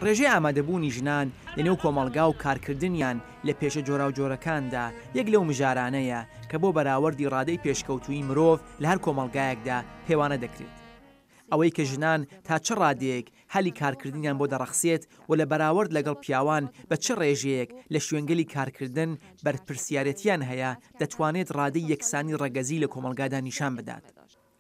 ڕێژەی ئامادەبوونی ژنان لەنێو کۆمەڵگا و کارکردنیان لە پێشە جۆرا و جۆرەکاندا یەک لەو مژارانەیە کە بۆ بەراوردی ڕادەی پێشکەوتووی مرۆڤ لە هەر کۆمەڵگایەکدا پێوانە دەکرێت. ئەوەی کە ژنان تا چه ڕادەیەک هەلی کارکردنیان بۆ دەڕەخسێت و لە بەراورد لەگەڵ پیاوان بە چه ڕێژەیەک لە شوێنگەلی کارکردن بەرپرسیارەتیان هەیە دەتوانێت ڕادەی یەکسانی ڕەگەزی لە کۆمەڵگادا نیشان بدات.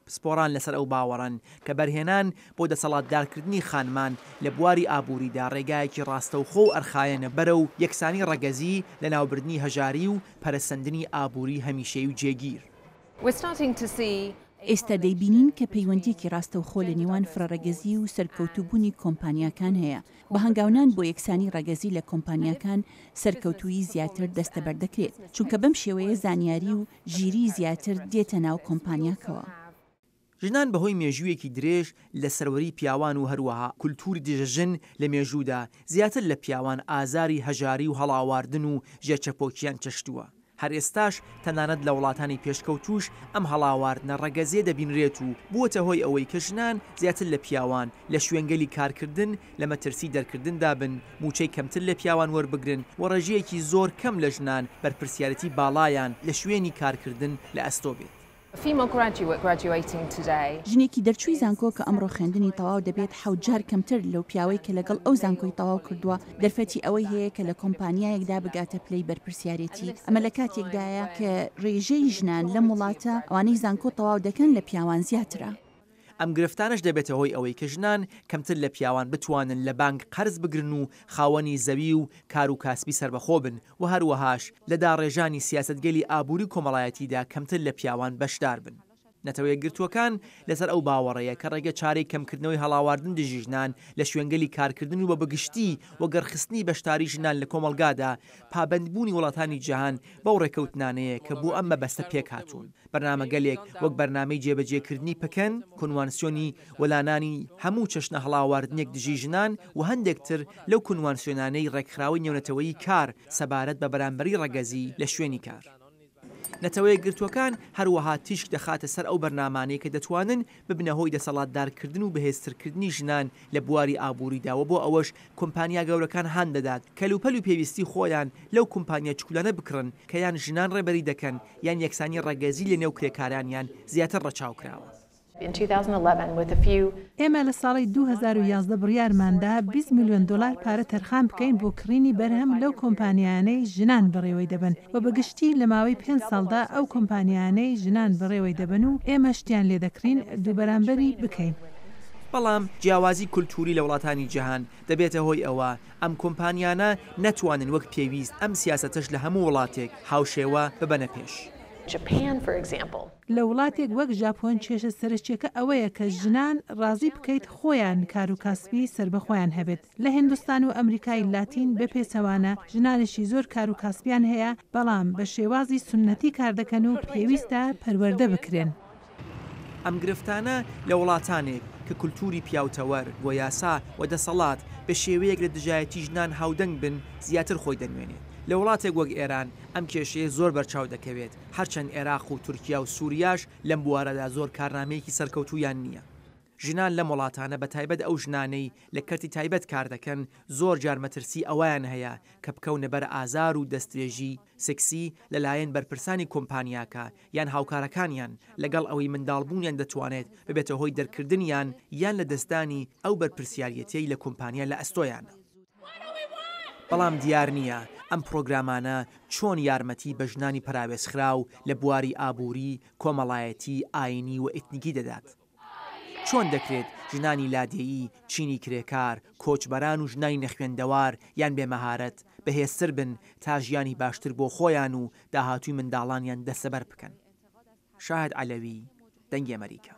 پسپۆران لەسەر ئەو باوەڕن کە بەرهێنان بۆ دەسەڵاتدارکردنی خانمان لە بواری ئابووریدا ڕێگایەکی ڕاستەوخۆ و ئەرخایەنە بەرە و یەکسانی ڕەگەزی لە ناوبردنی هەژاری و پەرەسەندنی ئابووری هەمیشەی و جێگیر. ئێستا دەیبینین کە پەیوەندیەکی ڕاستەوخۆ لە نێوان فرەڕەگەزی و سەرکەوتوبوونی کۆمپانیاکان هەیە. بە هەنگاونان بۆ یەکسانی ڕەگەزی لە کۆمپانیاکان سەرکەوتووی زیاتر دەستەبەر دەکرێت، چونکە بەم شێوەیە زانیاری و ژیری زیاتر دێتە ناو کۆمپانیاکەوە. ژنان بەهۆی مێژوویەکی درێژ لە سەروەری پیاوان و هەروەها کولتوری دژەژن لە مێژوودا زیاتر لە پیاوان ئازاری هەژاری و هەڵاواردن و ژێچەپۆکیان چەشتووە. هەر ئێستاش تەنانەت لە وڵاتانی پێشکەوتوش ئەم هەڵاواردنە ڕەگەزێ دەبینرێت و بووەتە هۆی ئەوەی کە ژنان زیاتر لە پیاوان لە شوێنگەلی کارکردن لە مەترسی دەرکردندا بن، موچەی کەمتر لە پیاوان وەربگرن و ڕێژەیەکی زۆر کەم لە ژنان بەرپرسیارەتی باڵایان لە شوێنی کارکردن لە ئەستۆ بێت. ژنێکی دەرچووی زانکۆ کە ئەمڕۆ خوێندنی تەواو دەبێت 7 جار کەمتر لەو پیاوەی کە لەگەڵ ئەو زانکۆی تەواو کردووە دەرفەتی ئەوەی هەیە کە لە کۆمپانیایەکدا بگاتە پلەی بەرپرسیارەتی. ئەمە لە کاتێکدایە کە ڕێژەی ژنان لە وڵاتە ئەوانەی زانکۆ تەواو دەکەن لە پیاوان زیاترە. ئەم گرفتانش دەبێتە هۆی ئەوەی کە ژنان کەمتر لە پیاوان بتوانن لە بانک قەرز بگرن و خاوەنی زەوی و کار و کاسبی سربەخۆ بن و هەروەهاش لە داڕێژانی سیاسەتگەلی ئابووری کۆمەڵایەتیدا کەمتر لە پیاوان بەشدار بن. نەتەوە یەکگرتووەکان لەسەر ئەو باوەڕەیە کە ڕێگە چارەی کەمکردنەوەی هەڵاواردن دژی ژنان لە شوێنگەلی کارکردن و بە بەگشتی وەگەڕخستنی بەشداری ژنان لە کۆمەڵگادا پابەندبوونی وڵاتانی جیهان بەو ڕێکەوتنانەیە کە بۆ ئەم مەبەستە پێک هاتوون. بەرنامەگەلێک وەک بەرنامەی جێبەجێکردنی پکەن، کونوانسیۆنی وەلانانی هەموو چەشنە هەڵاواردنێک دژی ژنان و هەندێکتر لەو کونوانسیۆنانەی ڕێکخراوی نێونەتەوەی کار سەبارەت بە بەرامبەری ڕەگەزی لە شوێنی کار. نەتەوەیە گرتوەکان هەروەها تیشک دەخاتە سەر ئەو بەرنامانەی کە دەتوانن ببنە هۆی دەسەڵاتدارکردن و بەهێزترکردنی ژنان لە بواری ئابووریداوە بۆ ئەوەش کۆمپانیا گەورەکان هەند دەدات کەلوپەل و پێویستی خۆیان لەو کۆمپانیا چکولانە بکڕن کە یان ژنان ڕێبەری دەکەن یان یەکسانی ڕەگەزی لە نێو کرێکارانیان زیاتر ڕەچاوکراوە. ئێمە لە ساڵی 2011 بڕیارماندا 20 میلیۆن دلار پارە تەرخان بکەین بۆ کڕینی بەرهەم لەو کۆمپانیانەی ژنان بەڕێوەی دەبن و بەگشتی لە ماوەی 5 ساڵدا ئەو کۆمپانیانەی ژنان بەڕێوەی دەبن و ئێمە شتیان لێ دەکرین دووبەرامبەری بکەین. بەڵام جیاوازی کولتوری لە وڵاتانی جیهان دەبێتە هۆی ئەوە ئەم کۆمپانیانە نەتوانن وەک پێویست ئەم سیاسەتەش لە هەموو وڵاتێک هاوشێوە ببەنە پێش. لە وڵاتێک وەک ژاپۆن کێشە سەرچیەکە ئەوەیە کە ژنان ڕازی بکەیت خۆیان کار و کاسبی سربەخۆیان هەبێت. لە هندستان و ئەمریکای لاتین بە پێچەوانە ژنانێکی زۆر کار و کاسبیان هەیە، بەڵام بە شێوازی سنەتی کار دەکەن و پێویستە پەروەردە بکرێن. ئەم گرفتانە لە وڵاتانێک کە کولتوری پیاوتەوەر بۆ یاسا و دەسەڵات بە شێوەیەک لە دژایەتی ژنان هاودەنگ بن زیاتر خۆی دەنوێنێت. لە وڵاتێک وەک ئێران ئەم کێشەیە زۆر بەرچاو دەکەوێت، هەرچەند عێراق و تورکیا و سووریاش لەم بوارەدا زۆر کارنامەیەکی سەرکەوتویان نییە. ژنان لەم وڵاتانە بە تایبەت ئەو ژنانەی لە کەرتی تایبەت کار دەکەن زۆر جارمەترسی ئەویان هەیە کە بکەونە بەر ئازار و دەستێژی سکسی لەلایەن بەرپرسانی کۆمپانیاکە یان هاوکارەکانیان لەگەڵ ئەوەی منداڵبوونیان دەتوانێت ببێتە هۆی دەرکردنیان یان لە دەستانی ئەو بەرپرسیاریەتەی لە کۆمپانیا لە ئەستۆیانە. بەڵام دیار نییە ئەم پرۆگرامانە چۆن یارمەتی بە ژنانی پراوێزخراو لە بواری ئابووری، کۆمەڵایەتی، ئاینی و ئێتنیکی دەدات. چۆن دەکرێت ژنانی لادێیی، چینی کرێکار، کۆچبەران و ژنانی نەخوێندەوار یان بێمەهارەت بەهێزتر بن تا ژیانی باشتر بۆ خۆیان و داهاتووی منداڵانیان دەسەبەر بکەن. شاهد عەلەوی، دەنگی ئەمەریکا.